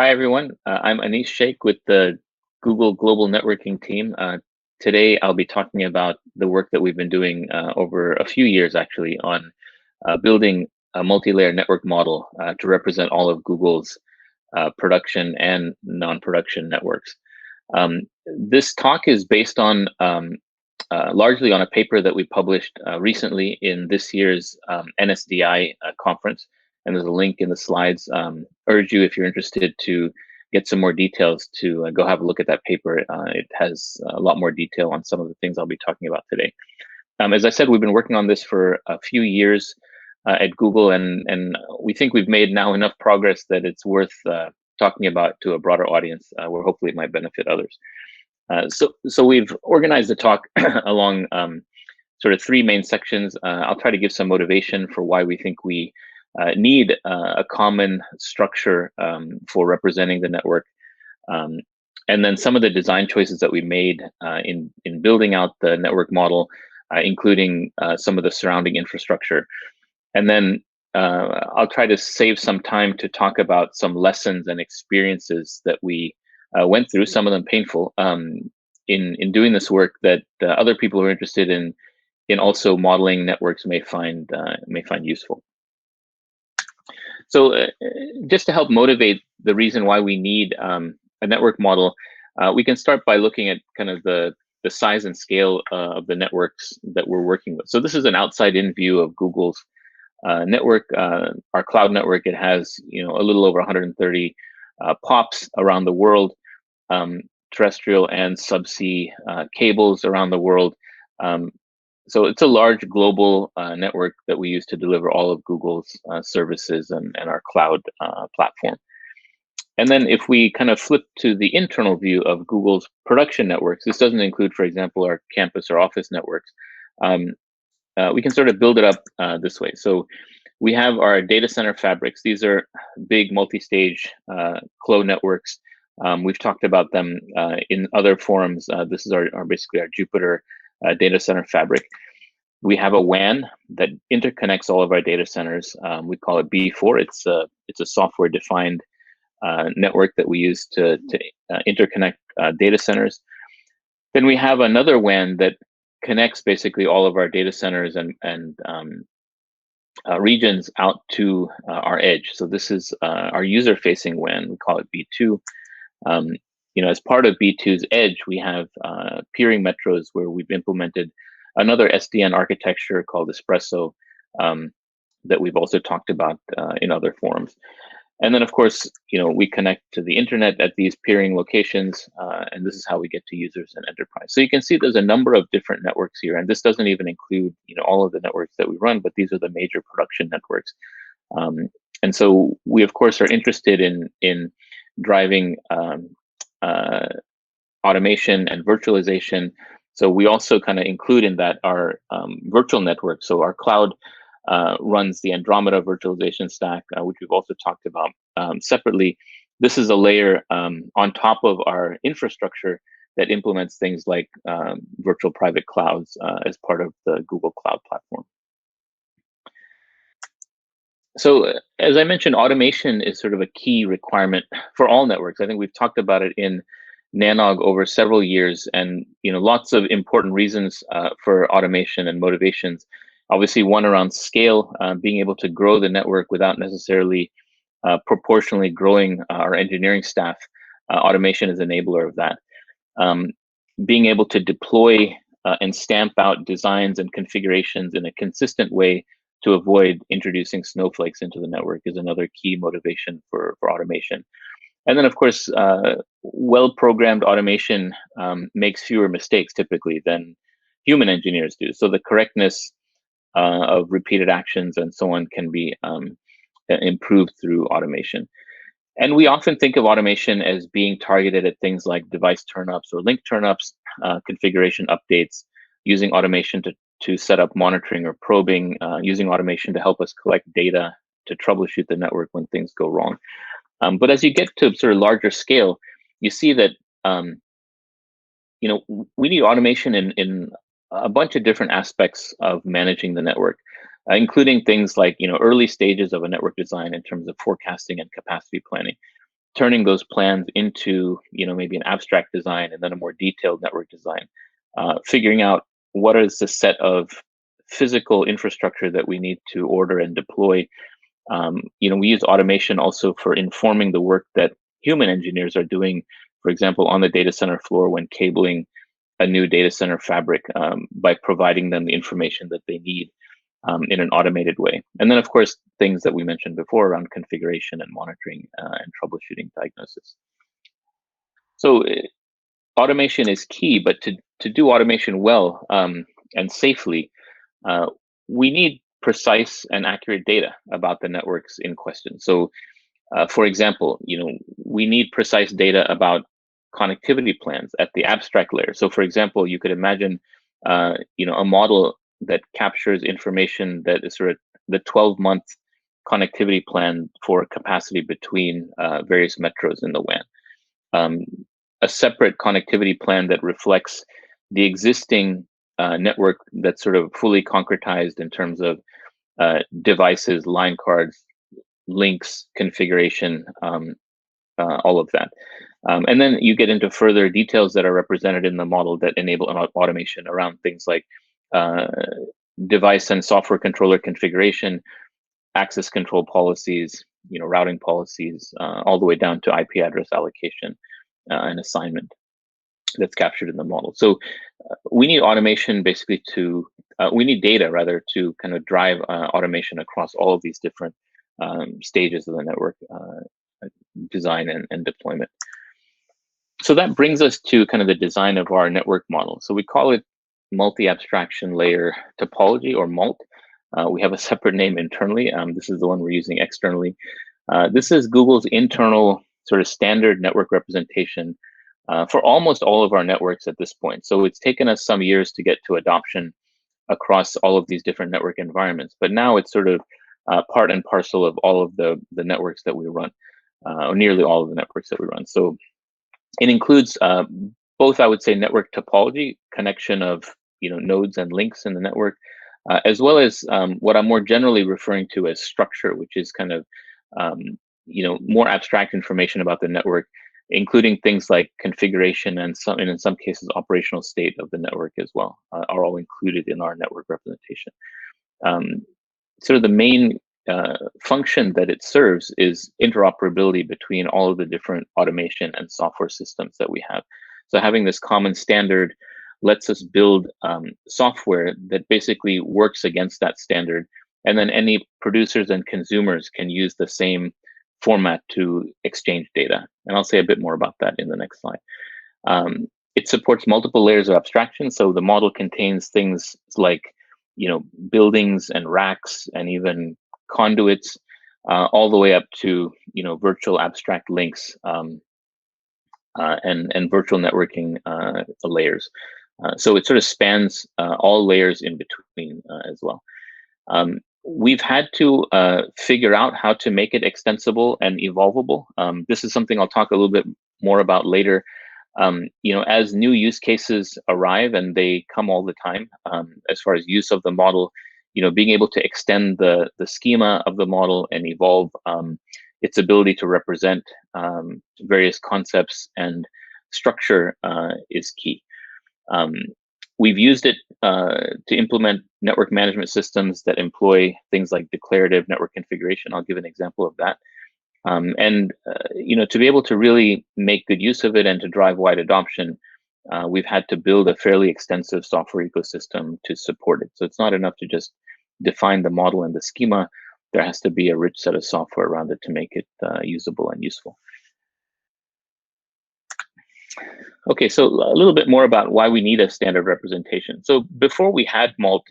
Hi, everyone. I'm Anish Shaikh with the Google Global Networking team. Today, I'll be talking about the work that we've been doing over a few years, actually, on building a multi-layer network model to represent all of Google's production and non-production networks. This talk is based on largely on a paper that we published recently in this year's NSDI conference. And there's a link in the slides. Urge you, if you're interested, to get some more details to go have a look at that paper. It has a lot more detail on some of the things I'll be talking about today. As I said, we've been working on this for a few years at Google, and we think we've made now enough progress that it's worth talking about to a broader audience where hopefully it might benefit others. So we've organized the talk along sort of three main sections. I'll try to give some motivation for why we think we need a common structure for representing the network. And then some of the design choices that we made in building out the network model, including some of the surrounding infrastructure. And then I'll try to save some time to talk about some lessons and experiences that we went through, some of them painful, in doing this work that other people who are interested in also modeling networks may find useful. So just to help motivate the reason why we need a network model, we can start by looking at kind of the size and scale of the networks that we're working with. So this is an outside-in view of Google's network, our cloud network. It has a little over 130 POPs around the world, terrestrial and subsea cables around the world. So it's a large global network that we use to deliver all of Google's services and our cloud platform. And then if we kind of flip to the internal view of Google's production networks, this doesn't include, for example, our campus or office networks. We can sort of build it up this way. So we have our data center fabrics. These are big multi-stage CLO networks. We've talked about them in other forums. This is basically our Jupyter data center fabric. We have a WAN that interconnects all of our data centers. We call it B4. It's a software-defined network that we use to interconnect data centers. Then we have another WAN that connects basically all of our data centers and regions out to our edge. So this is our user-facing WAN. We call it B2. As part of B2's edge, we have peering metros where we've implemented another SDN architecture called Espresso that we've also talked about in other forums. And then, of course, we connect to the internet at these peering locations, and this is how we get to users and enterprise. So you can see there's a number of different networks here, and this doesn't even include all of the networks that we run, but these are the major production networks. And so we, of course, are interested in driving automation and virtualization. So we also kind of include in that our virtual network. So our cloud runs the Andromeda virtualization stack, which we've also talked about separately. This is a layer on top of our infrastructure that implements things like virtual private clouds as part of the Google Cloud Platform. So as I mentioned, automation is sort of a key requirement for all networks. I think we've talked about it in Nanog over several years, and lots of important reasons for automation and motivations. Obviously, one around scale, being able to grow the network without necessarily proportionally growing our engineering staff. Automation is an enabler of that. Being able to deploy and stamp out designs and configurations in a consistent way to avoid introducing snowflakes into the network is another key motivation for automation. And then, of course, well-programmed automation makes fewer mistakes typically than human engineers do. So the correctness of repeated actions and so on can be improved through automation. And we often think of automation as being targeted at things like device turnups or link turnups, configuration updates, using automation to set up monitoring or probing, using automation to help us collect data to troubleshoot the network when things go wrong. But as you get to sort of larger scale, you see that we need automation in a bunch of different aspects of managing the network, including things like early stages of a network design in terms of forecasting and capacity planning, turning those plans into, maybe an abstract design and then a more detailed network design, figuring out what is the set of physical infrastructure that we need to order and deploy. We use automation also for informing the work that human engineers are doing, for example, on the data center floor when cabling a new data center fabric, by providing them the information that they need in an automated way. And then, of course, things that we mentioned before around configuration and monitoring and troubleshooting diagnosis. So automation is key, but to do automation well and safely, we need precise and accurate data about the networks in question. So, for example, we need precise data about connectivity plans at the abstract layer. So, for example, you could imagine, a model that captures information that is sort of the 12-month connectivity plan for capacity between various metros in the WAN. A separate connectivity plan that reflects the existing network that's sort of fully concretized in terms of devices, line cards, links, configuration, all of that. And then you get into further details that are represented in the model that enable automation around things like device and software controller configuration, access control policies, routing policies, all the way down to IP address allocation and assignment that's captured in the model. So we need automation basically we need data rather to kind of drive automation across all of these different stages of the network design and deployment. So that brings us to kind of the design of our network model. So we call it Multi-Abstraction-Layer Topology, or MALT. We have a separate name internally. This is the one we're using externally. This is Google's internal sort of standard network representation for almost all of our networks at this point. So it's taken us some years to get to adoption across all of these different network environments, but now it's sort of part and parcel of all of the networks that we run, or nearly all of the networks that we run. So it includes both, I would say, network topology, connection of nodes and links in the network, as well as what I'm more generally referring to as structure, which is kind of more abstract information about the network, including things like configuration and in some cases operational state of the network as well, are all included in our network representation. Sort of the main function that it serves is interoperability between all of the different automation and software systems that we have. So having this common standard lets us build software that basically works against that standard, and then any producers and consumers can use the same format to exchange data. And I'll say a bit more about that in the next slide. It supports multiple layers of abstraction. So the model contains things like, buildings and racks and even conduits, all the way up to, virtual abstract links and virtual networking layers. So it sort of spans all layers in between as well. We've had to figure out how to make it extensible and evolvable. This is something I'll talk a little bit more about later. As new use cases arrive, and they come all the time, as far as use of the model, being able to extend the schema of the model and evolve its ability to represent various concepts and structure is key. We've used it to implement network management systems that employ things like declarative network configuration. I'll give an example of that. To be able to really make good use of it and to drive wide adoption, we've had to build a fairly extensive software ecosystem to support it. So it's not enough to just define the model and the schema. There has to be a rich set of software around it to make it usable and useful. Okay, so a little bit more about why we need a standard representation. So before we had MALT,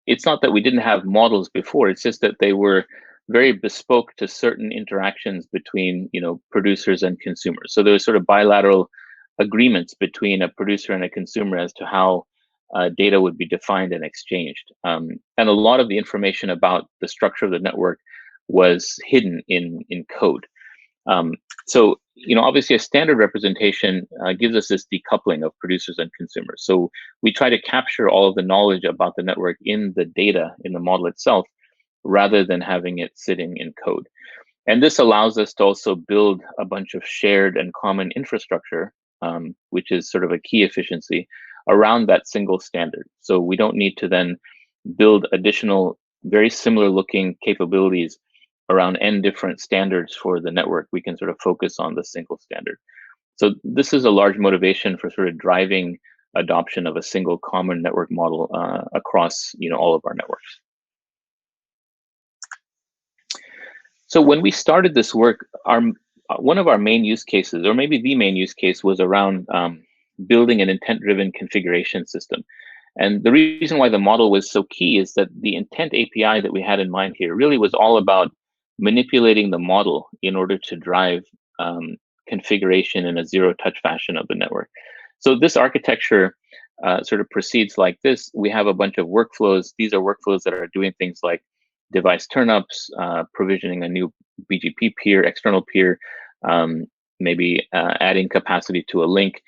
it's not that we didn't have models before, it's just that they were very bespoke to certain interactions between producers and consumers. So there was sort of bilateral agreements between a producer and a consumer as to how data would be defined and exchanged. And a lot of the information about the structure of the network was hidden in code. So obviously a standard representation gives us this decoupling of producers and consumers. So we try to capture all of the knowledge about the network in the data in the model itself, rather than having it sitting in code. And this allows us to also build a bunch of shared and common infrastructure, which is sort of a key efficiency around that single standard. So we don't need to then build additional, very similar looking capabilities around n different standards for the network. We can sort of focus on the single standard. So this is a large motivation for sort of driving adoption of a single common network model across all of our networks. So when we started this work, one of our main use cases, or maybe the main use case, was around building an intent-driven configuration system. And the reason why the model was so key is that the intent API that we had in mind here really was all about manipulating the model in order to drive configuration in a zero-touch fashion of the network. So this architecture sort of proceeds like this. We have a bunch of workflows. These are workflows that are doing things like device turnups, provisioning a new BGP peer, external peer, maybe adding capacity to a link.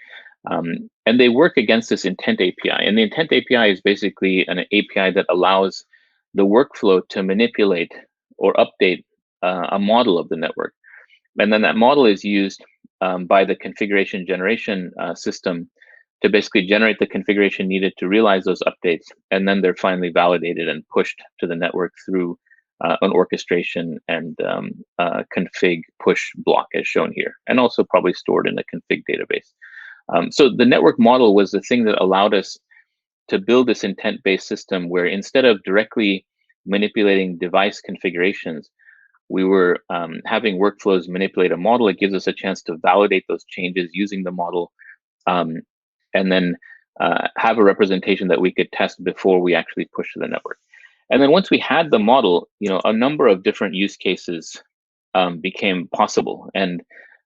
And they work against this intent API. And the intent API is basically an API that allows the workflow to manipulate or update a model of the network. And then that model is used by the configuration generation system to basically generate the configuration needed to realize those updates. And then they're finally validated and pushed to the network through an orchestration and config push block as shown here, and also probably stored in the config database. So the network model was the thing that allowed us to build this intent-based system where instead of directly manipulating device configurations, we were having workflows manipulate a model. It gives us a chance to validate those changes using the model, and then have a representation that we could test before we actually push to the network. And then once we had the model, a number of different use cases became possible. And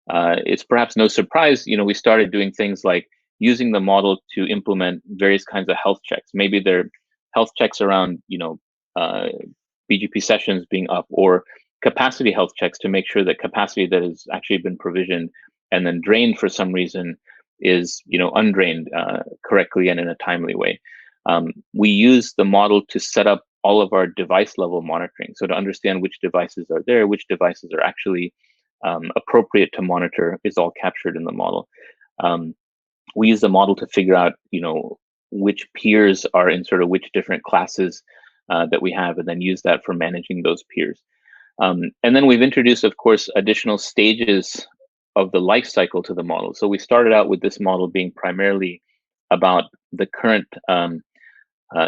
it's perhaps no surprise, we started doing things like using the model to implement various kinds of health checks. Maybe they're health checks around, BGP sessions being up, or capacity health checks to make sure that capacity that has actually been provisioned and then drained for some reason is, undrained correctly and in a timely way. We use the model to set up all of our device level monitoring. So to understand which devices are there, which devices are actually appropriate to monitor is all captured in the model. We use the model to figure out, which peers are in sort of which different classes that we have, and then use that for managing those peers. And then we've introduced, of course, additional stages of the life cycle to the model. So we started out with this model being primarily about the current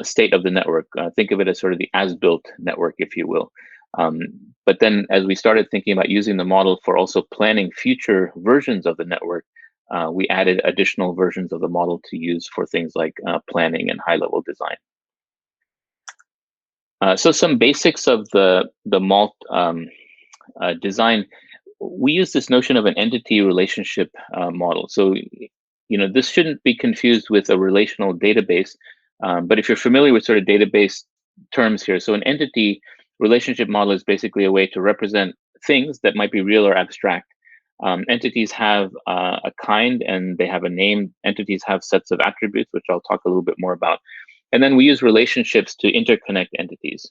state of the network. Think of it as sort of the as-built network, if you will. But then as we started thinking about using the model for also planning future versions of the network, we added additional versions of the model to use for things like planning and high-level design. So some basics of the MALT design. We use this notion of an entity relationship model. So, this shouldn't be confused with a relational database. But if you're familiar with sort of database terms here, so an entity relationship model is basically a way to represent things that might be real or abstract. Entities have a kind and they have a name. Entities have sets of attributes, which I'll talk a little bit more about. And then we use relationships to interconnect entities.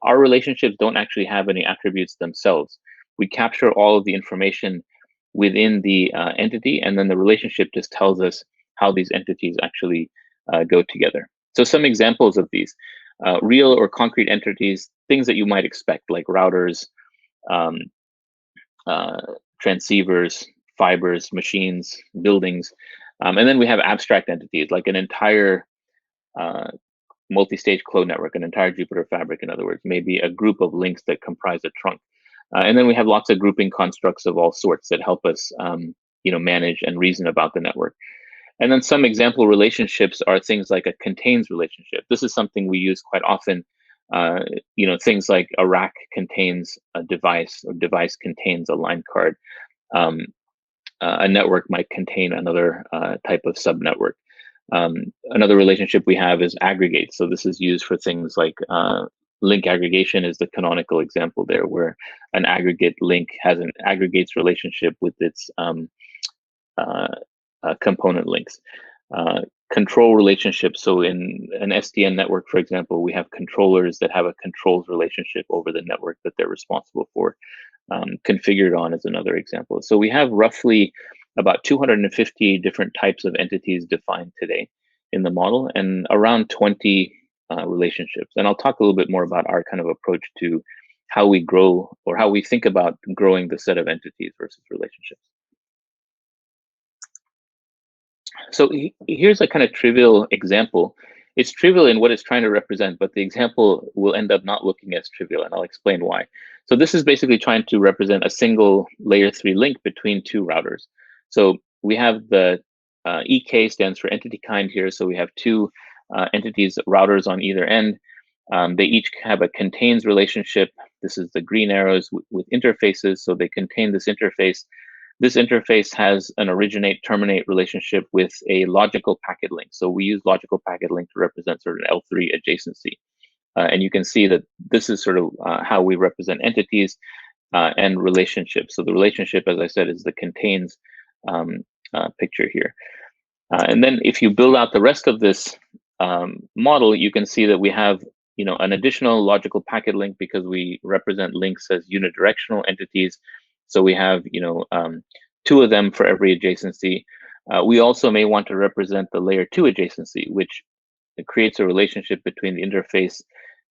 Our relationships don't actually have any attributes themselves. We capture all of the information within the entity, and then the relationship just tells us how these entities actually go together. So some examples of these, real or concrete entities, things that you might expect, like routers, transceivers, fibers, machines, buildings. And then we have abstract entities, like an entire multi-stage clone network, an entire Jupyter fabric, in other words, maybe a group of links that comprise a trunk. And then we have lots of grouping constructs of all sorts that help us manage and reason about the network. And then some example relationships are things like a contains relationship. This is something we use quite often. Things like a rack contains a device, or device contains a line card. A network might contain another type of subnetwork. Another relationship we have is aggregate. So this is used for things like link aggregation is the canonical example there, where an aggregate link has an aggregates relationship with its component links. control relationships. So in an SDN network, for example, we have controllers that have a controls relationship over the network that they're responsible for. Configured on is another example. So we have roughly about 250 different types of entities defined today in the model, and around 20 relationships. And I'll talk a little bit more about our kind of approach to how we grow, or how we think about growing the set of entities versus relationships. So here's a kind of trivial example. It's trivial in what it's trying to represent, but the example will end up not looking as trivial, and I'll explain why. So this is basically trying to represent a single layer 3 link between two routers. So we have the EK stands for entity kind here. So we have two entities, routers on either end. They each have a contains relationship. This is the green arrows with interfaces. So they contain this interface. This interface has an originate terminate relationship with a logical packet link. So we use logical packet link to represent sort of an L3 adjacency. And you can see that this is sort of how we represent entities and relationships. So the relationship, as I said, is the contains picture here. And then if you build out the rest of this model, you can see that we have an additional logical packet link because we represent links as unidirectional entities. So we have two of them for every adjacency. We also may want to represent the layer 2 adjacency, which creates a relationship between the interface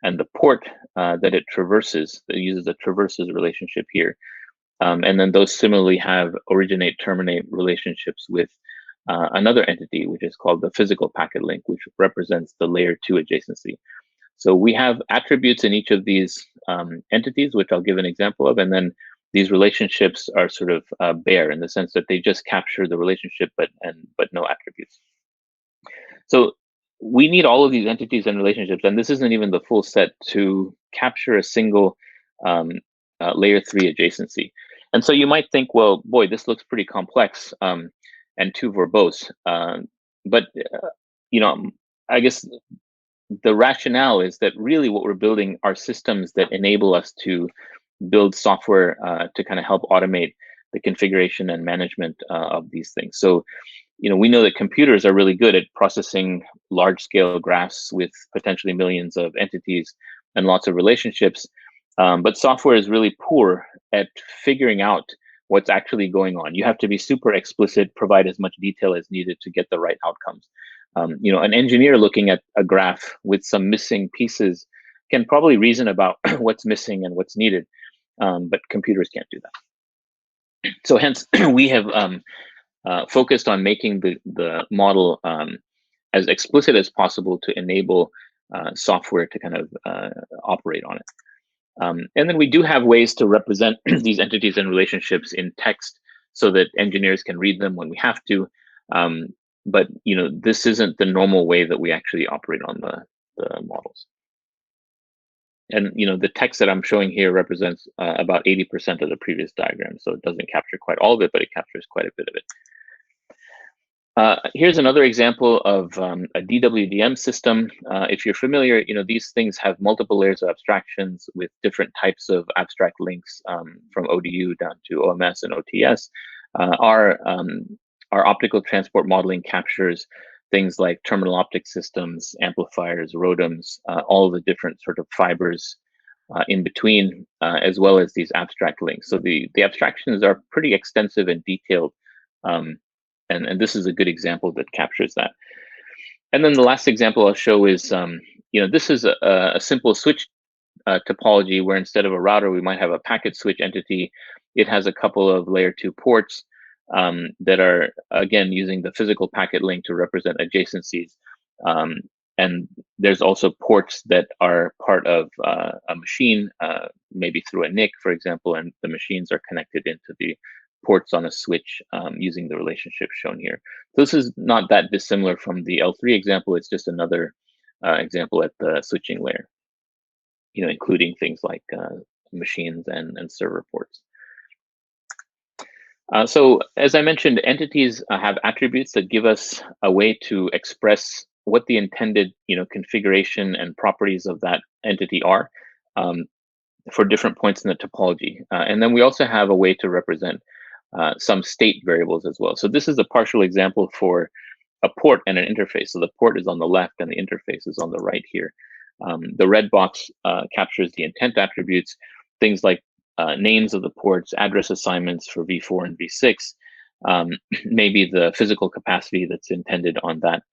and the port that it traverses. It uses a traverses relationship here. And then those similarly have originate terminate relationships with another entity, which is called the physical packet link, which represents the layer 2 adjacency. So we have attributes in each of these entities, which I'll give an example of, and then these relationships are sort of bare in the sense that they just capture the relationship, but no attributes. So we need all of these entities and relationships, and this isn't even the full set to capture a single layer 3 adjacency. And so you might think, well, boy, this looks pretty complex and too verbose. But I guess the rationale is that really what we're building are systems that enable us to build software to kind of help automate the configuration and management of these things. So, we know that computers are really good at processing large-scale graphs with potentially millions of entities and lots of relationships, but software is really poor at figuring out what's actually going on. You have to be super explicit, provide as much detail as needed to get the right outcomes. An engineer looking at a graph with some missing pieces can probably reason about what's missing and what's needed, but computers can't do that. So hence, we have focused on making the model as explicit as possible to enable software to kind of operate on it. And then we do have ways to represent these entities and relationships in text so that engineers can read them when we have to. But this isn't the normal way that we actually operate on the models. And the text that I'm showing here represents about 80% of the previous diagram, so it doesn't capture quite all of it, but it captures quite a bit of it. Here's another example of a DWDM system. If you're familiar, these things have multiple layers of abstractions with different types of abstract links from ODU down to OMS and OTS. Our optical transport modeling captures things like terminal optic systems, amplifiers, ROADMs, all of the different sort of fibers in between, as well as these abstract links. So the abstractions are pretty extensive and detailed. And this is a good example that captures that. And then the last example I'll show is, this is a simple switch topology where instead of a router, we might have a packet switch entity. It has a couple of layer 2 ports that are, again, using the physical packet link to represent adjacencies. And there's also ports that are part of a machine, maybe through a NIC, for example, and the machines are connected into the ports on a switch using the relationship shown here. So this is not that dissimilar from the L3 example. It's just another example at the switching layer, including things like machines and server ports. So as I mentioned, entities have attributes that give us a way to express what the intended configuration and properties of that entity are for different points in the topology. And then we also have a way to represent some state variables as well. So this is a partial example for a port and an interface. So the port is on the left and the interface is on the right here. The red box captures the intent attributes, things like names of the ports, address assignments for v4 and v6, maybe the physical capacity that's intended on that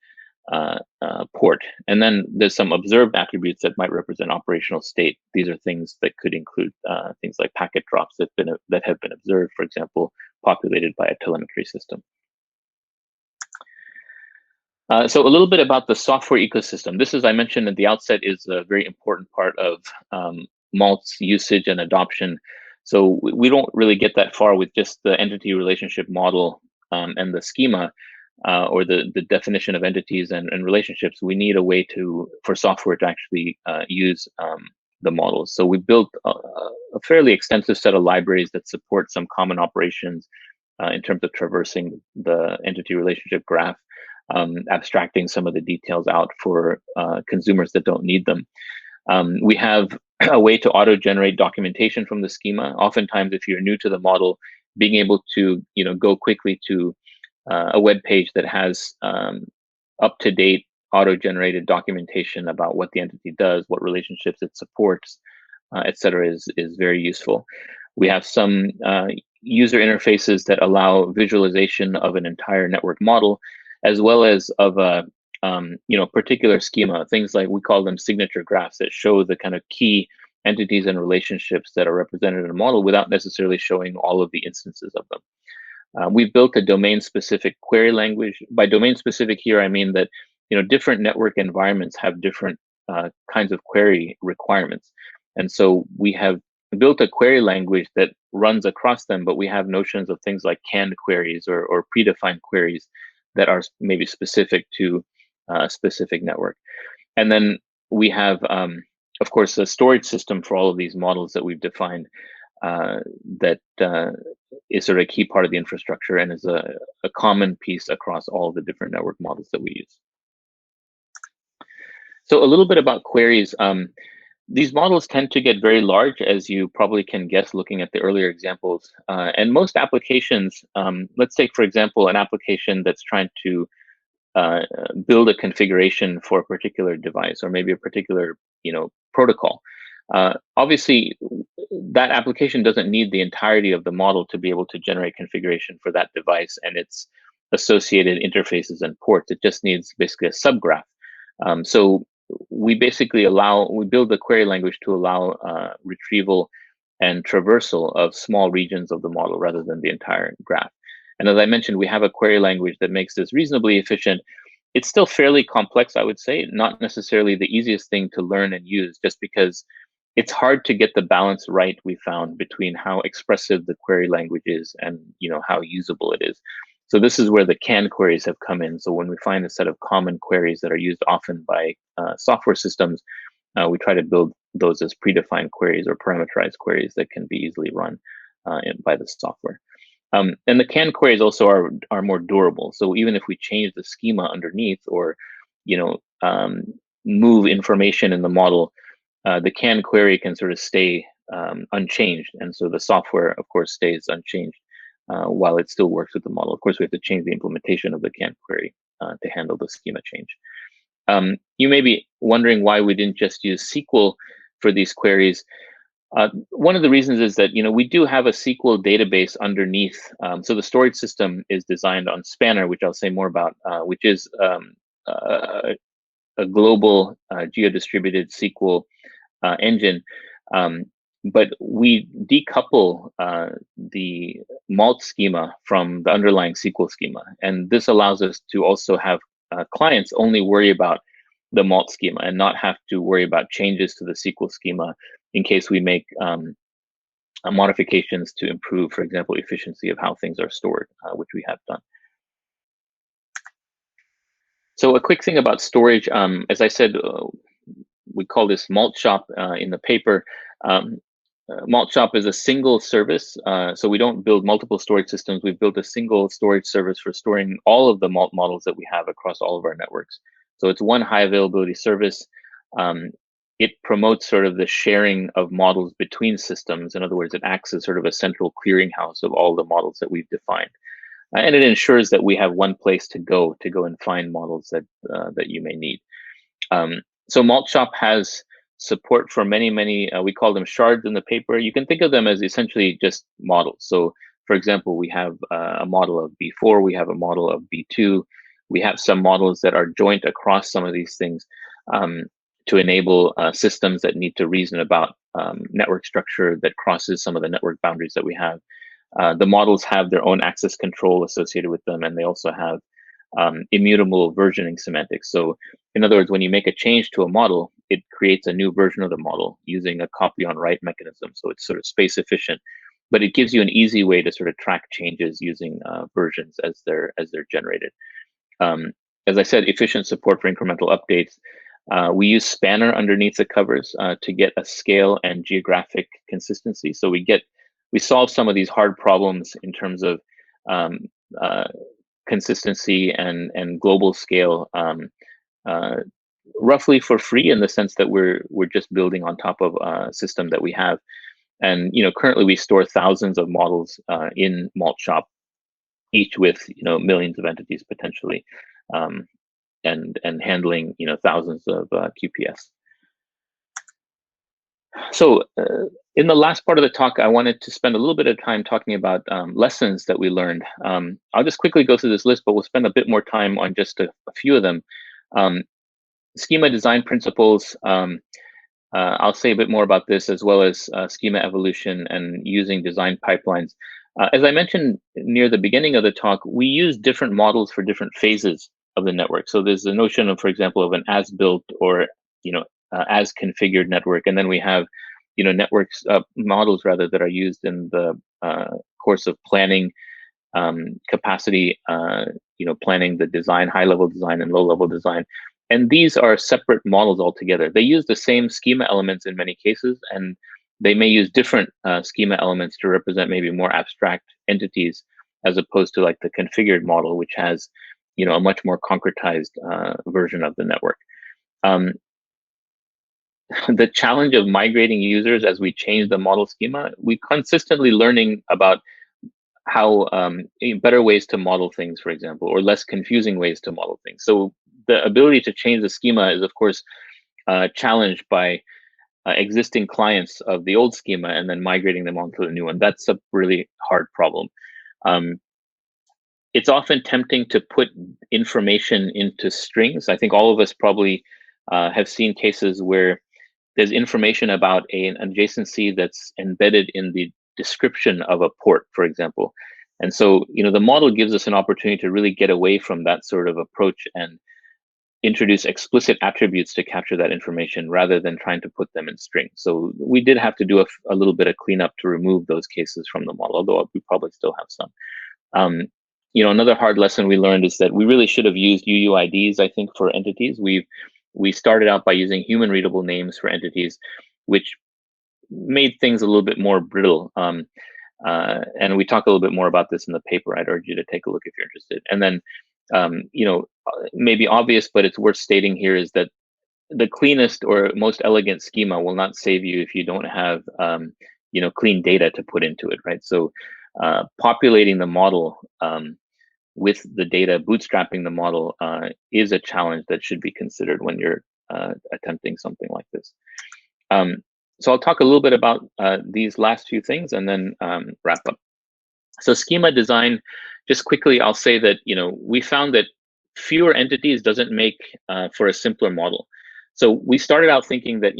port. And then there's some observed attributes that might represent operational state. These are things that could include things like packet drops that have been observed, for example, populated by a telemetry system. So a little bit about the software ecosystem. This, as I mentioned at the outset, is a very important part of MALT's usage and adoption. So we don't really get that far with just the entity relationship model and the schema or the definition of entities and relationships. We need a way for software to actually use the models. So we built a fairly extensive set of libraries that support some common operations in terms of traversing the entity relationship graph. Abstracting some of the details out for consumers that don't need them. We have a way to auto-generate documentation from the schema. Oftentimes, if you're new to the model, being able to go quickly to a web page that has up-to-date auto-generated documentation about what the entity does, what relationships it supports, etc., is very useful. We have some user interfaces that allow visualization of an entire network model, as well as of a particular schema. Things like, we call them signature graphs, that show the kind of key entities and relationships that are represented in a model without necessarily showing all of the instances of them. We've built a domain-specific query language. By domain-specific here, I mean that different network environments have different kinds of query requirements, and so we have built a query language that runs across them. But we have notions of things like canned queries or predefined queries that are maybe specific to a specific network. And then we have, of course, a storage system for all of these models that we've defined that is sort of a key part of the infrastructure and is a common piece across all the different network models that we use. So a little bit about queries. These models tend to get very large, as you probably can guess looking at the earlier examples. And most applications, let's take, for example, an application that's trying to build a configuration for a particular device or maybe a particular protocol. Obviously, that application doesn't need the entirety of the model to be able to generate configuration for that device and its associated interfaces and ports. It just needs basically a subgraph. So we basically build the query language to allow retrieval and traversal of small regions of the model rather than the entire graph. And as I mentioned, we have a query language that makes this reasonably efficient. It's still fairly complex, I would say, not necessarily the easiest thing to learn and use, just because it's hard to get the balance right, we found, between how expressive the query language is and how usable it is. So this is where the canned queries have come in. So when we find a set of common queries that are used often by software systems, we try to build those as predefined queries or parameterized queries that can be easily run by the software. And the canned queries also are more durable. So even if we change the schema underneath or move information in the model, the canned query can sort of stay unchanged. And so the software, of course, stays unchanged while it still works with the model. Of course, we have to change the implementation of the canned query to handle the schema change. You may be wondering why we didn't just use SQL for these queries. One of the reasons is that we do have a SQL database underneath. So the storage system is designed on Spanner, which I'll say more about, which is a global geo-distributed SQL engine. But we decouple the MALT schema from the underlying SQL schema. And this allows us to also have clients only worry about the MALT schema and not have to worry about changes to the SQL schema in case we make modifications to improve, for example, efficiency of how things are stored, which we have done. So a quick thing about storage, as I said, we call this MALT shop in the paper. MALT shop is a single service, so we don't build multiple storage systems. We've built a single storage service for storing all of the MALT models that we have across all of our networks. So it's one high availability service. It promotes sort of the sharing of models between systems. In other words, it acts as sort of a central clearinghouse of all the models that we've defined. and it ensures that we have one place to go and find models that you may need. So MALT Shop has support for many, we call them shards in the paper. You can think of them as essentially just models. So for example, we have a model of B4, we have a model of B2, we have some models that are joint across some of these things to enable systems that need to reason about network structure that crosses some of the network boundaries that we have. The models have their own access control associated with them, and they also have immutable versioning semantics. So in other words, when you make a change to a model, it creates a new version of the model using a copy on write mechanism. So it's sort of space efficient, but it gives you an easy way to sort of track changes using versions as they're generated. As I said, efficient support for incremental updates. We use Spanner underneath the covers to get a scale and geographic consistency. So we solve some of these hard problems in terms of consistency and global scale roughly for free, in the sense that we're just building on top of a system that we have. And currently we store thousands of models in MALT Shop, each with millions of entities potentially, and handling thousands of QPS. So in the last part of the talk, I wanted to spend a little bit of time talking about lessons that we learned. I'll just quickly go through this list, but we'll spend a bit more time on just a few of them. Schema design principles. I'll say a bit more about this, as well as schema evolution and using design pipelines. As I mentioned near the beginning of the talk, we use different models for different phases of the network. So there's the notion of, for example, of an as-built or as configured network, and then we have networks models rather that are used in the course of planning capacity, planning the design, high-level design and low-level design. And these are separate models altogether. They use the same schema elements in many cases, and they may use different schema elements to represent maybe more abstract entities, as opposed to like the configured model, which has a much more concretized version of the network. The challenge of migrating users as we change the model schema, we consistently learning about how better ways to model things, for example, or less confusing ways to model things. So the ability to change the schema is, of course, challenged by existing clients of the old schema and then migrating them onto the new one. That's a really hard problem. It's often tempting to put information into strings. I think all of us probably have seen cases where there's information about an adjacency that's embedded in the description of a port, for example. And so, the model gives us an opportunity to really get away from that sort of approach and introduce explicit attributes to capture that information rather than trying to put them in strings. So we did have to do a little bit of cleanup to remove those cases from the model, although we probably still have some. Another hard lesson we learned is that we really should have used UUIDs, I think, for entities. We started out by using human readable names for entities, which made things a little bit more brittle. And we talk a little bit more about this in the paper. I'd urge you to take a look if you're interested. And then, maybe obvious, but it's worth stating here, is that the cleanest or most elegant schema will not save you if you don't have, clean data to put into it, right? So populating the model with the data, bootstrapping the model is a challenge that should be considered when you're attempting something like this. So I'll talk a little bit about these last few things and then wrap up. So schema design, just quickly, I'll say that we found that fewer entities doesn't make for a simpler model. So we started out thinking that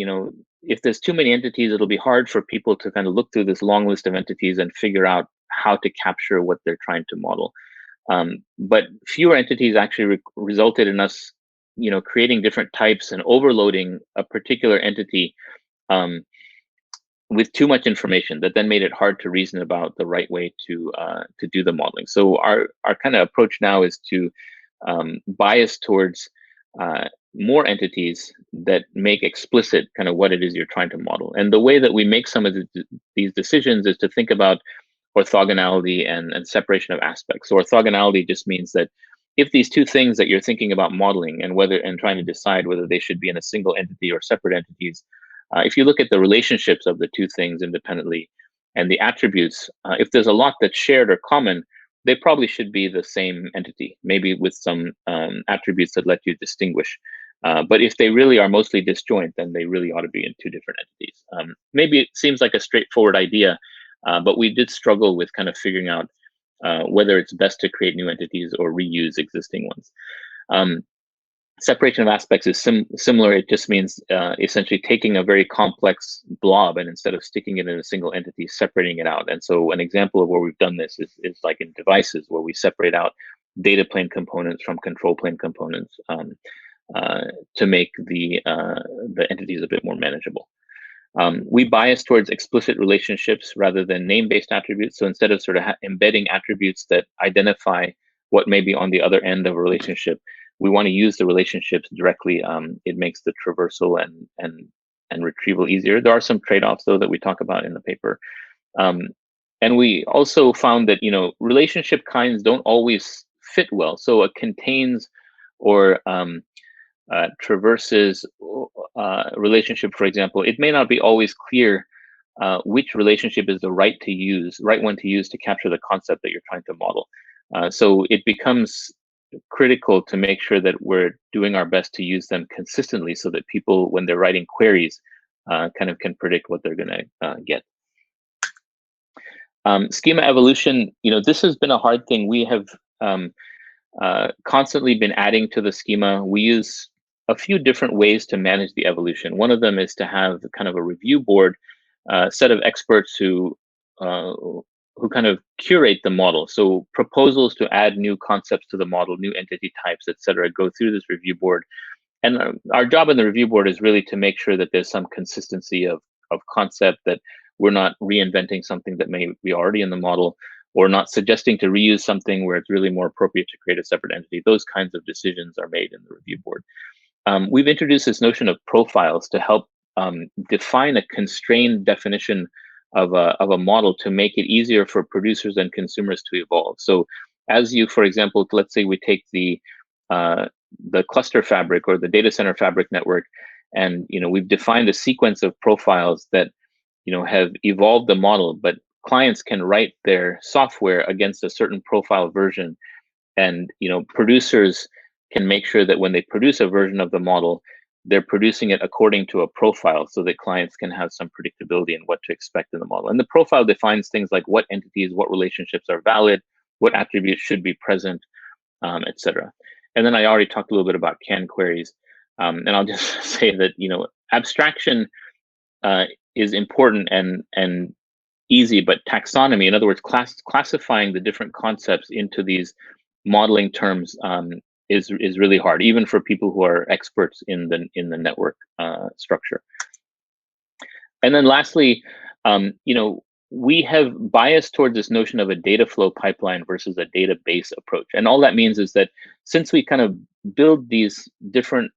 if there's too many entities, it'll be hard for people to kind of look through this long list of entities and figure out how to capture what they're trying to model. But fewer entities actually resulted in us, creating different types and overloading a particular entity with too much information that then made it hard to reason about the right way to do the modeling. So our kind of approach now is to bias towards more entities that make explicit kind of what it is you're trying to model. And the way that we make some of these decisions is to think about orthogonality and separation of aspects. So orthogonality just means that if these two things that you're thinking about modeling and trying to decide whether they should be in a single entity or separate entities, if you look at the relationships of the two things independently and the attributes, if there's a lot that's shared or common, they probably should be the same entity, maybe with some attributes that let you distinguish. But if they really are mostly disjoint, then they really ought to be in two different entities. Maybe it seems like a straightforward idea, but we did struggle with kind of figuring out whether it's best to create new entities or reuse existing ones. Separation of aspects is similar. It just means essentially taking a very complex blob and instead of sticking it in a single entity, separating it out. And so an example of where we've done this is like in devices, where we separate out data plane components from control plane components to make the entities a bit more manageable. We bias towards explicit relationships rather than name-based attributes. So instead of sort of embedding attributes that identify what may be on the other end of a relationship, we want to use the relationships directly. It makes the traversal and retrieval easier. There are some trade-offs though that we talk about in the paper. And we also found that, relationship kinds don't always fit well. So a contains or traverses relationship, for example, it may not be always clear which relationship is the right one to use to capture the concept that you're trying to model. So it becomes critical to make sure that we're doing our best to use them consistently so that people, when they're writing queries, kind of can predict what they're going to get. Schema evolution, this has been a hard thing. We have constantly been adding to the schema. We use a few different ways to manage the evolution. One of them is to have kind of a review board, set of experts who kind of curate the model. So proposals to add new concepts to the model, new entity types, etc., go through this review board. And our job in the review board is really to make sure that there's some consistency of concept, that we're not reinventing something that may be already in the model, or not suggesting to reuse something where it's really more appropriate to create a separate entity. Those kinds of decisions are made in the review board. We've introduced this notion of profiles to help define a constrained definition of a model to make it easier for producers and consumers to evolve. So as you, for example, let's say we take the cluster fabric or the data center fabric network, and we've defined a sequence of profiles that have evolved the model, but clients can write their software against a certain profile version, and producers can make sure that when they produce a version of the model, they're producing it according to a profile so that clients can have some predictability in what to expect in the model. And the profile defines things like what entities, what relationships are valid, what attributes should be present, etc. And then I already talked a little bit about can queries. And I'll just say that, abstraction is important and easy, but taxonomy, in other words, classifying the different concepts into these modeling terms is really hard, even for people who are experts in the network structure. And then lastly, we have biased towards this notion of a data flow pipeline versus a database approach. And all that means is that since we kind of build these different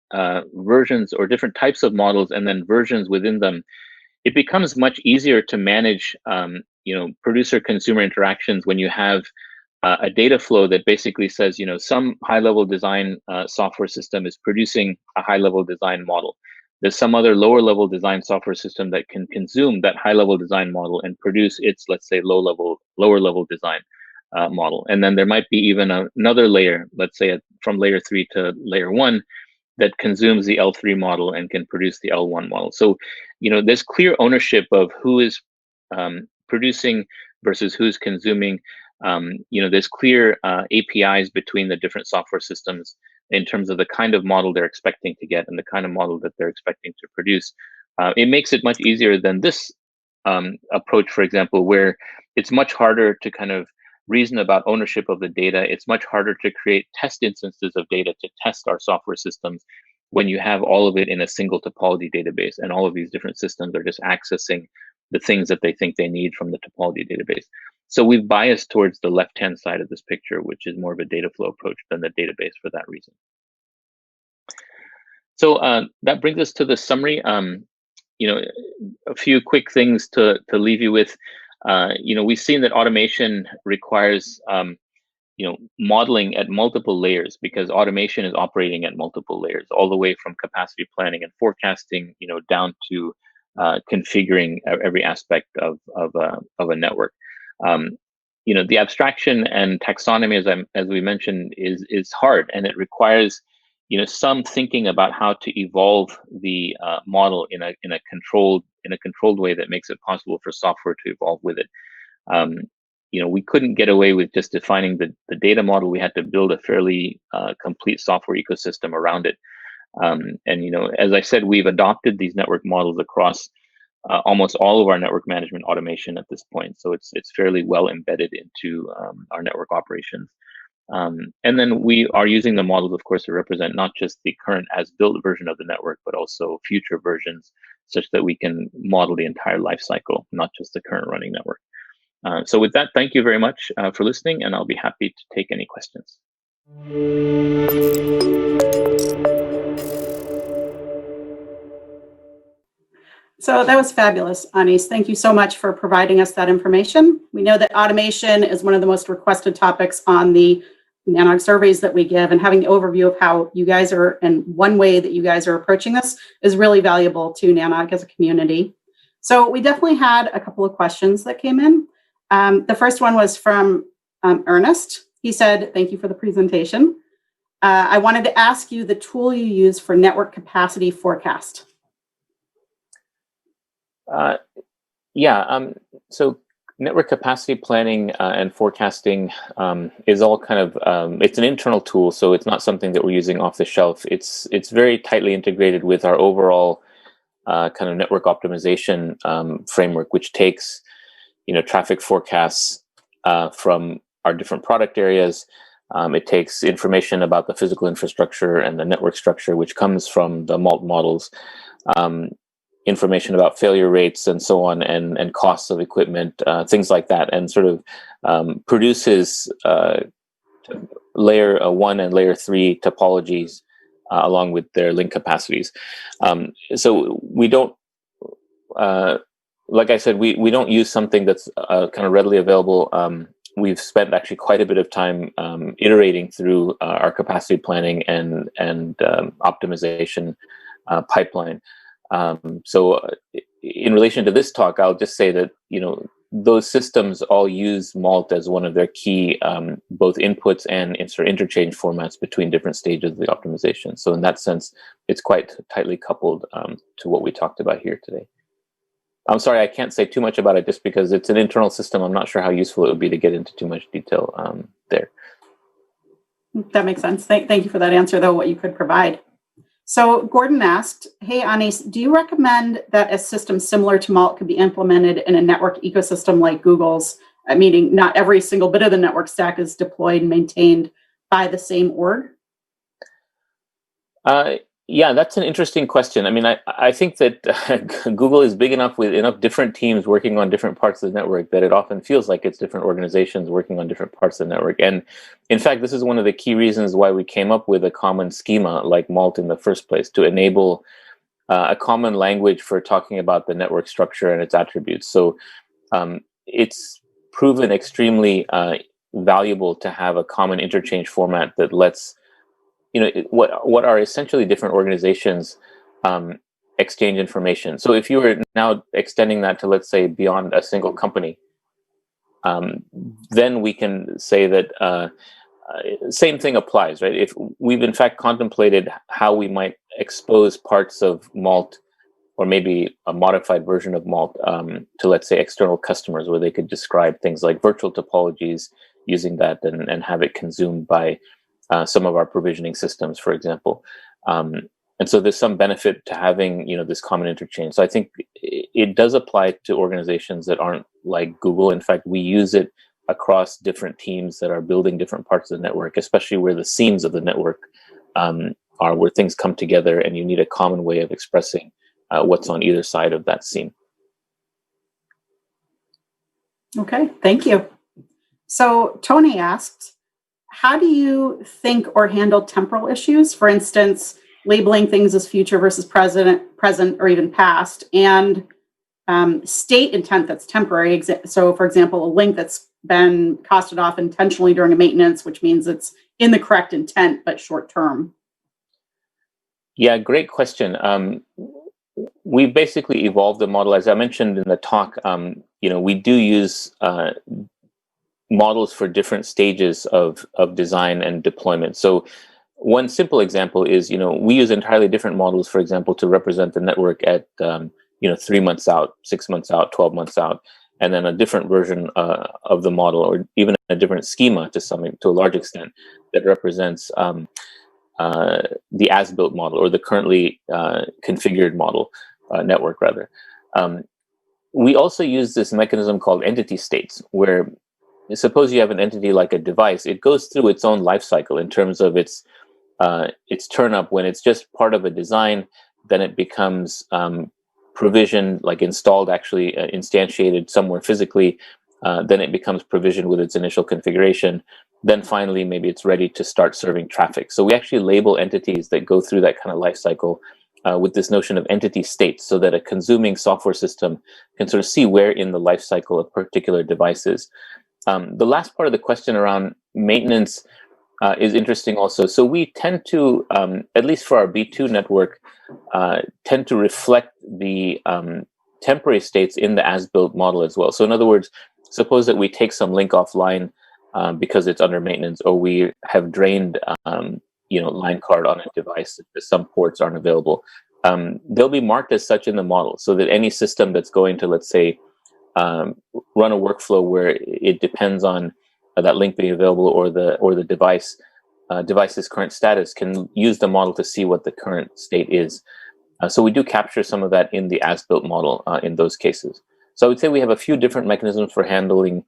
versions or different types of models and then versions within them, it becomes much easier to manage producer-consumer interactions when you have a data flow that basically says, some high-level design software system is producing a high-level design model. There's some other lower-level design software system that can consume that high-level design model and produce its, let's say, lower-level design model. And then there might be even another layer, let's say from layer 3 to layer 1, that consumes the L3 model and can produce the L1 model. So, there's clear ownership of who is producing versus who's consuming. There's clear APIs between the different software systems in terms of the kind of model they're expecting to get and the kind of model that they're expecting to produce. It makes it much easier than this approach, for example, where it's much harder to kind of reason about ownership of the data. It's much harder to create test instances of data to test our software systems when you have all of it in a single topology database, and all of these different systems are just accessing the things that they think they need from the topology database. So we've biased towards the left-hand side of this picture, which is more of a data flow approach than the database for that reason. So that brings us to the summary. A few quick things to leave you with. We've seen that automation requires modeling at multiple layers, because automation is operating at multiple layers, all the way from capacity planning and forecasting, down to configuring every aspect of a network. the abstraction and taxonomy, as we mentioned, is hard, and it requires some thinking about how to evolve the model in a controlled way that makes it possible for software to evolve with it. We couldn't get away with just defining the data model. We had to build a fairly complete software ecosystem around it. And as I said, we've adopted these network models across almost all of our network management automation at this point. So it's fairly well embedded into our network operations. And then we are using the models, of course, to represent not just the current as-built version of the network, but also future versions, such that we can model the entire life cycle, not just the current running network. So with that, thank you very much for listening, and I'll be happy to take any questions. So that was fabulous, Anis. Thank you so much for providing us that information. We know that automation is one of the most requested topics on the Nanog surveys that we give, and having the overview of how you guys are, and one way that you guys are approaching this is really valuable to Nanog as a community. So we definitely had a couple of questions that came in. The first one was from Ernest. He said, thank you for the presentation. I wanted to ask you the tool you use for network capacity forecast. So network capacity planning and forecasting is all kind of, it's an internal tool, so it's not something that we're using off the shelf. It's very tightly integrated with our overall kind of network optimization framework, which takes, traffic forecasts from our different product areas. It takes information about the physical infrastructure and the network structure, which comes from the MALT models. Information about failure rates and so on, and costs of equipment, things like that, and sort of produces layer 1 and layer 3 topologies along with their link capacities. So we don't, like I said, we don't use something that's kind of readily available. We've spent actually quite a bit of time iterating through our capacity planning and optimization pipeline. So in relation to this talk, I'll just say that, those systems all use MALT as one of their key both inputs and interchange formats between different stages of the optimization. So in that sense, it's quite tightly coupled to what we talked about here today. I'm sorry, I can't say too much about it just because it's an internal system. I'm not sure how useful it would be to get into too much detail there. That makes sense. Thank you for that answer, though, what you could provide. So Gordon asked, hey, Anis, do you recommend that a system similar to MALT could be implemented in a network ecosystem like Google's, meaning not every single bit of the network stack is deployed and maintained by the same org? Yeah, that's an interesting question. I mean, I think that Google is big enough with enough different teams working on different parts of the network that it often feels like it's different organizations working on different parts of the network. And in fact, this is one of the key reasons why we came up with a common schema like MALT in the first place, to enable a common language for talking about the network structure and its attributes. So it's proven extremely valuable to have a common interchange format that lets what are essentially different organizations exchange information. So if you were now extending that to, let's say, beyond a single company, then we can say that same thing applies, right? If we've in fact contemplated how we might expose parts of MALT, or maybe a modified version of MALT, to, let's say, external customers, where they could describe things like virtual topologies using that and have it consumed by some of our provisioning systems, for example. And so there's some benefit to having, this common interchange. So I think it does apply to organizations that aren't like Google. In fact, we use it across different teams that are building different parts of the network, especially where the seams of the network are, where things come together and you need a common way of expressing what's on either side of that seam. Okay, thank you. So Tony asked, how do you think or handle temporal issues? For instance, labeling things as future versus present, or even past, and state intent that's temporary. So for example, a link that's been costed off intentionally during a maintenance, which means it's in the correct intent, but short term. Yeah, great question. We've basically evolved the model. As I mentioned in the talk, we do use models for different stages of design and deployment. So one simple example is, we use entirely different models, for example, to represent the network at 3 months out, 6 months out, 12 months out, and then a different version of the model, or even a different schema to a large extent, that represents the as-built model, or the currently configured model network rather. We also use this mechanism called entity states, where suppose you have an entity like a device. It goes through its own life cycle in terms of its turn up. When it's just part of a design, then it becomes provisioned, like installed, actually instantiated somewhere physically. Then it becomes provisioned with its initial configuration. Then finally, maybe it's ready to start serving traffic. So we actually label entities that go through that kind of life cycle with this notion of entity states, so that a consuming software system can sort of see where in the life cycle a particular device is. The last part of the question around maintenance is interesting also. So we tend to, at least for our B2 network, tend to reflect the temporary states in the as-built model as well. So in other words, suppose that we take some link offline because it's under maintenance, or we have drained line card on a device if some ports aren't available. They'll be marked as such in the model, so that any system that's going to, let's say, run a workflow where it depends on that link being available, or the device's current status, can use the model to see what the current state is. So we do capture some of that in the as-built model in those cases. So I would say we have a few different mechanisms for handling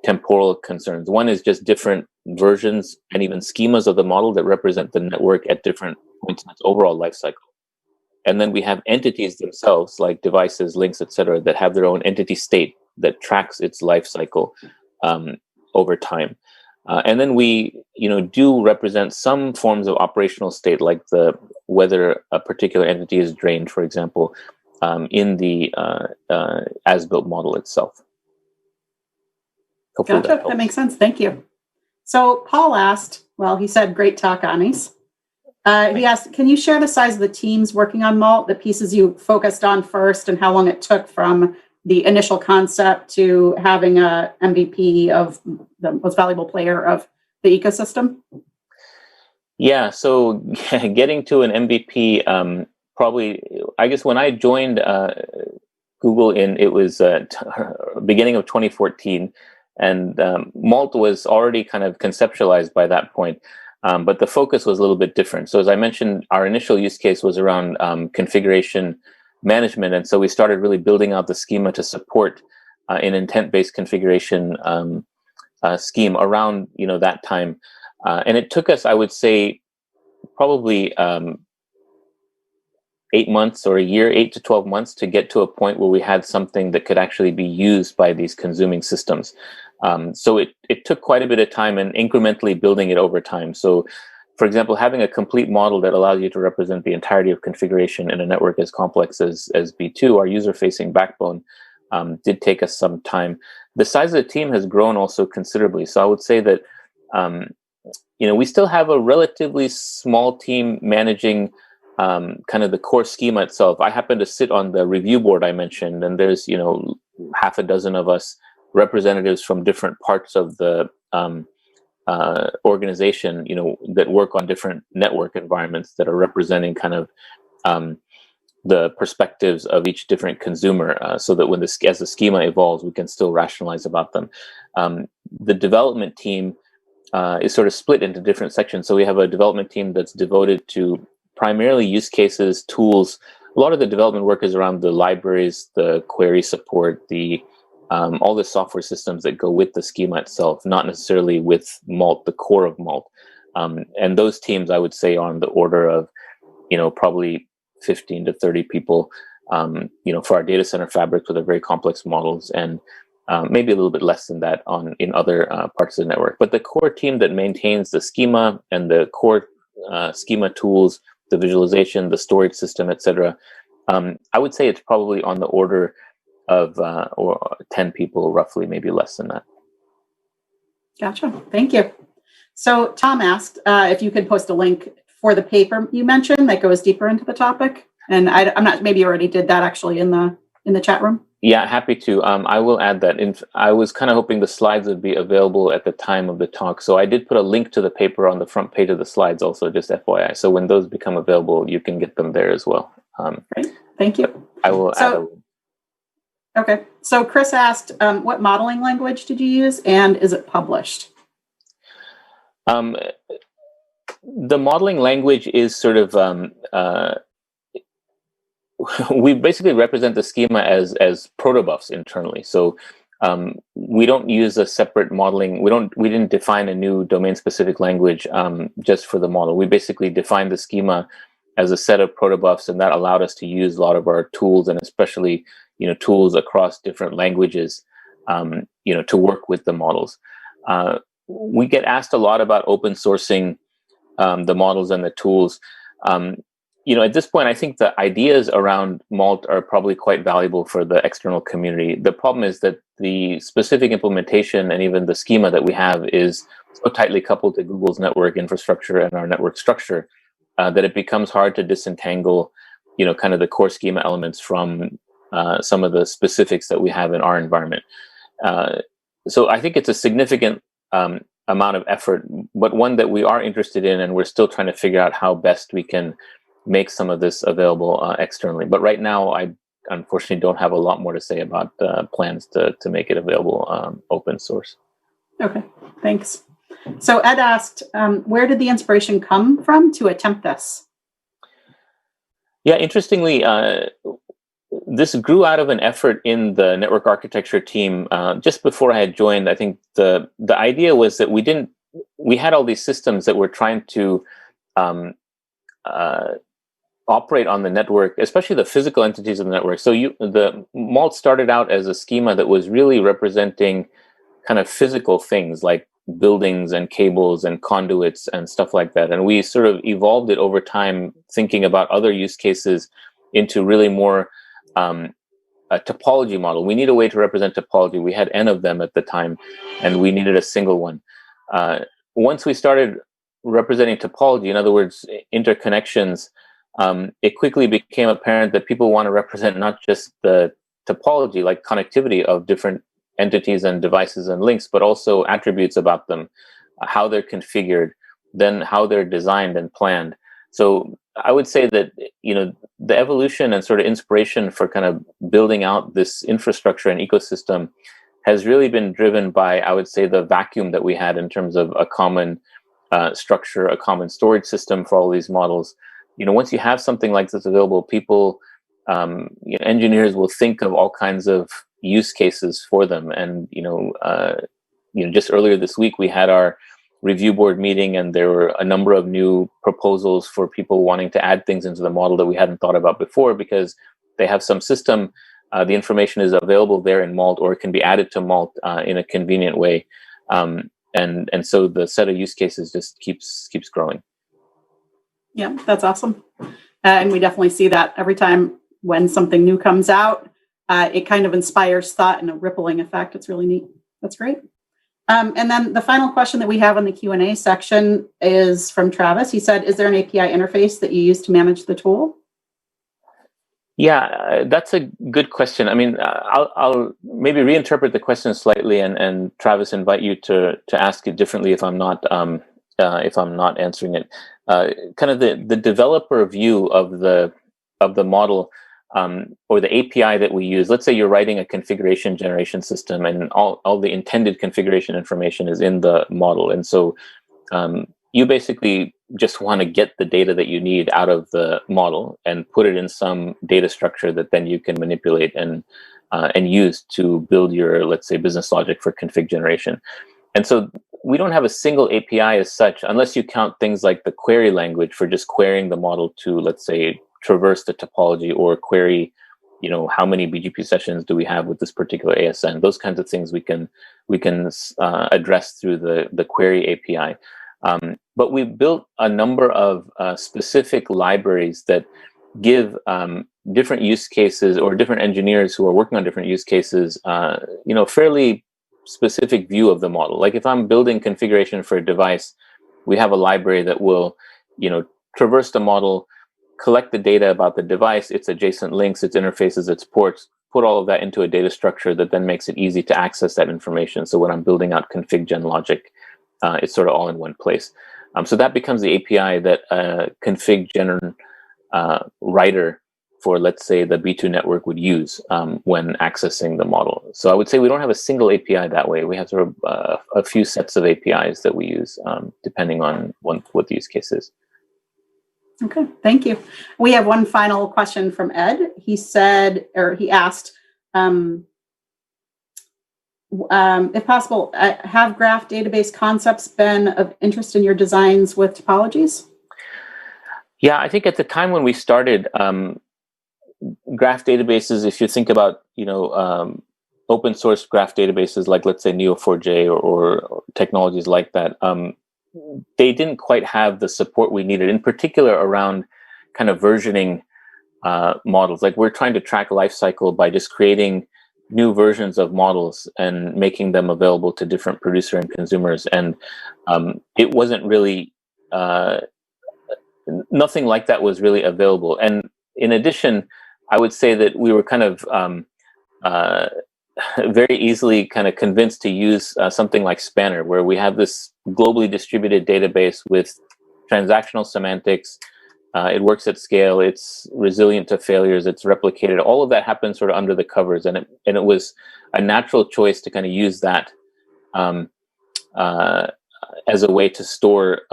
temporal concerns. One is just different versions and even schemas of the model that represent the network at different points in its overall life cycle. And then we have entities themselves, like devices, links, etc., that have their own entity state that tracks its life cycle over time. And then we, do represent some forms of operational state, like whether a particular entity is drained, for example, in the as-built model itself. Hopefully Gotcha. That makes sense. Thank you. So Paul asked, he said, great talk, Anis. He asked, can you share the size of the teams working on MALT, the pieces you focused on first, and how long it took from the initial concept to having a MVP of the most valuable player of the ecosystem? Yeah, so getting to an MVP, probably, I guess when I joined Google it was beginning of 2014, and MALT was already kind of conceptualized by that point. But the focus was a little bit different. So as I mentioned, our initial use case was around configuration management. And so we started really building out the schema to support an intent-based configuration scheme around that time. And it took us, I would say, probably 8 months or a year, 8 to 12 months to get to a point where we had something that could actually be used by these consuming systems. So it took quite a bit of time and incrementally building it over time. So, for example, having a complete model that allows you to represent the entirety of configuration in a network as complex as B2, our user-facing backbone, did take us some time. The size of the team has grown also considerably. So I would say that we still have a relatively small team managing kind of the core schema itself. I happen to sit on the review board I mentioned, and there's half a dozen of us representatives from different parts of the organization, that work on different network environments that are representing kind of the perspectives of each different consumer, so that as the schema evolves, we can still rationalize about them. The development team is sort of split into different sections. So we have a development team that's devoted to primarily use cases, tools. A lot of the development work is around the libraries, the query support, all the software systems that go with the schema itself, not necessarily with MALT, the core of MALT. And those teams, I would say, are on the order of, probably 15 to 30 people, for our data center fabrics with the very complex models, and maybe a little bit less than that in other parts of the network. But the core team that maintains the schema and the core schema tools, the visualization, the storage system, etc., I would say it's probably on the order of or 10 people, roughly, maybe less than that. Gotcha. Thank you. So Tom asked if you could post a link for the paper you mentioned that goes deeper into the topic. And I'm not, maybe you already did that actually in the chat room. Yeah, happy to. I will add that. I was kind of hoping the slides would be available at the time of the talk. So I did put a link to the paper on the front page of the slides also, just FYI. So when those become available, you can get them there as well. Great, thank you. I will add a link. Okay, so Chris asked, what modeling language did you use, and is it published? The modeling language is sort of, we basically represent the schema as protobufs internally. So we don't use a separate modeling. We didn't define a new domain-specific language just for the model. We basically defined the schema as a set of protobufs, and that allowed us to use a lot of our tools, and especially tools across different languages, to work with the models. We get asked a lot about open sourcing the models and the tools. At this point, I think the ideas around MALT are probably quite valuable for the external community. The problem is that the specific implementation and even the schema that we have is so tightly coupled to Google's network infrastructure and our network structure that it becomes hard to disentangle, kind of the core schema elements from some of the specifics that we have in our environment. So I think it's a significant amount of effort, but one that we are interested in, and we're still trying to figure out how best we can make some of this available externally. But right now, I unfortunately don't have a lot more to say about plans to make it available open source. Okay, thanks. So Ed asked, where did the inspiration come from to attempt this? Yeah, interestingly, this grew out of an effort in the network architecture team just before I had joined. I think the idea was that we had all these systems that were trying to operate on the network, especially the physical entities of the network. So the MALT started out as a schema that was really representing kind of physical things like buildings and cables and conduits and stuff like that. And we sort of evolved it over time, thinking about other use cases into really more a topology model. We need a way to represent topology. We had N of them at the time, and we needed a single one. Once we started representing topology, in other words, interconnections, it quickly became apparent that people want to represent not just the topology, like connectivity of different entities and devices and links, but also attributes about them, how they're configured, then how they're designed and planned. So I would say that, the evolution and sort of inspiration for kind of building out this infrastructure and ecosystem has really been driven by, I would say, the vacuum that we had in terms of a common structure, a common storage system for all these models. Once you have something like this available, people, engineers will think of all kinds of use cases for them. And, just earlier this week, we had our review board meeting, and there were a number of new proposals for people wanting to add things into the model that we hadn't thought about before, because they have some system, the information is available there in MALT, or it can be added to MALT in a convenient way. And so the set of use cases just keeps growing. Yeah, that's awesome. And we definitely see that every time when something new comes out, it kind of inspires thought and a rippling effect. It's really neat. That's great. And then the final question that we have in the Q&A section is from Travis. He said, is there an API interface that you use to manage the tool? Yeah, that's a good question. I mean, I'll maybe reinterpret the question slightly, and Travis, invite you to ask it differently if I'm not answering it. Kind of the developer view of the model, or the API that we use. Let's say you're writing a configuration generation system, and all the intended configuration information is in the model, and so you basically just want to get the data that you need out of the model and put it in some data structure that then you can manipulate and use to build your, let's say, business logic for config generation. And so we don't have a single API as such, unless you count things like the query language for just querying the model to, let's say, traverse the topology, or query, how many BGP sessions do we have with this particular ASN? Those kinds of things we can address through the query API. But we've built a number of specific libraries that give different use cases, or different engineers who are working on different use cases, fairly specific view of the model. Like if I'm building configuration for a device, we have a library that will, traverse the model, collect the data about the device, its adjacent links, its interfaces, its ports, put all of that into a data structure that then makes it easy to access that information. So when I'm building out config gen logic, it's sort of all in one place. So that becomes the API that config gen writer for, let's say, the B2 network would use when accessing the model. So I would say we don't have a single API that way. We have sort of a few sets of APIs that we use depending on what the use case is. Okay, thank you. We have one final question from Ed. He said, or he asked, if possible, have graph database concepts been of interest in your designs with topologies? Yeah, I think at the time when we started, graph databases, if you think about, open source graph databases like, let's say, Neo4j or technologies like that, they didn't quite have the support we needed, in particular around kind of versioning models. Like, we're trying to track lifecycle by just creating new versions of models and making them available to different producer and consumers. And it wasn't really, nothing like that was really available. And in addition, I would say that we were kind of very easily kind of convinced to use something like Spanner, where we have this globally distributed database with transactional semantics. It works at scale. It's resilient to failures. It's replicated. All of that happens sort of under the covers, and it was a natural choice to kind of use that as a way to store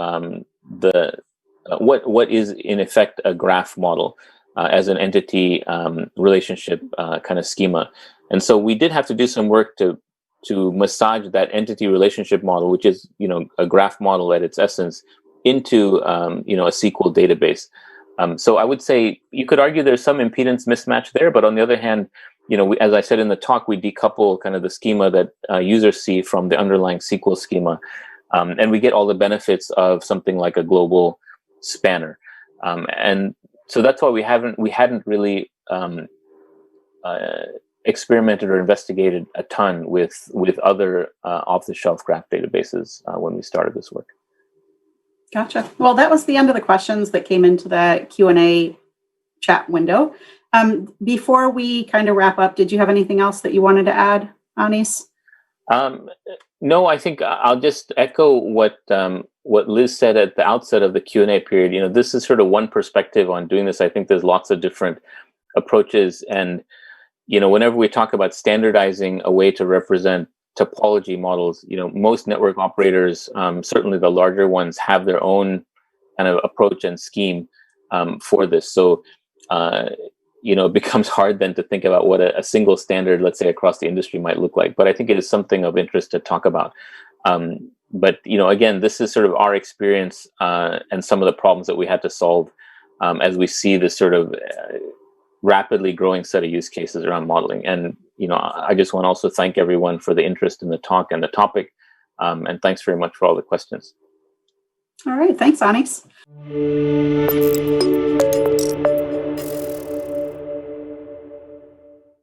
what is in effect a graph model as an entity relationship kind of schema. And so we did have to do some work to massage that entity relationship model, which is a graph model at its essence, into a SQL database. So I would say you could argue there's some impedance mismatch there, but on the other hand, as I said in the talk, we decouple kind of the schema that users see from the underlying SQL schema, and we get all the benefits of something like a global spanner. And so that's why we hadn't really experimented or investigated a ton with other off-the-shelf graph databases when we started this work. Gotcha. Well, that was the end of the questions that came into the Q&A chat window. Before we kind of wrap up, did you have anything else that you wanted to add, Anis? No, I think I'll just echo what Liz said at the outset of the Q&A period. This is sort of one perspective on doing this. I think there's lots of different approaches, and whenever we talk about standardizing a way to represent topology models, most network operators, certainly the larger ones, have their own kind of approach and scheme for this. So, it becomes hard then to think about what a single standard, let's say, across the industry might look like. But I think it is something of interest to talk about. But, again, this is sort of our experience and some of the problems that we had to solve as we see this sort of rapidly growing set of use cases around modeling. And, I just want to also thank everyone for the interest in the talk and the topic. And thanks very much for all the questions. All right. Thanks, Anis.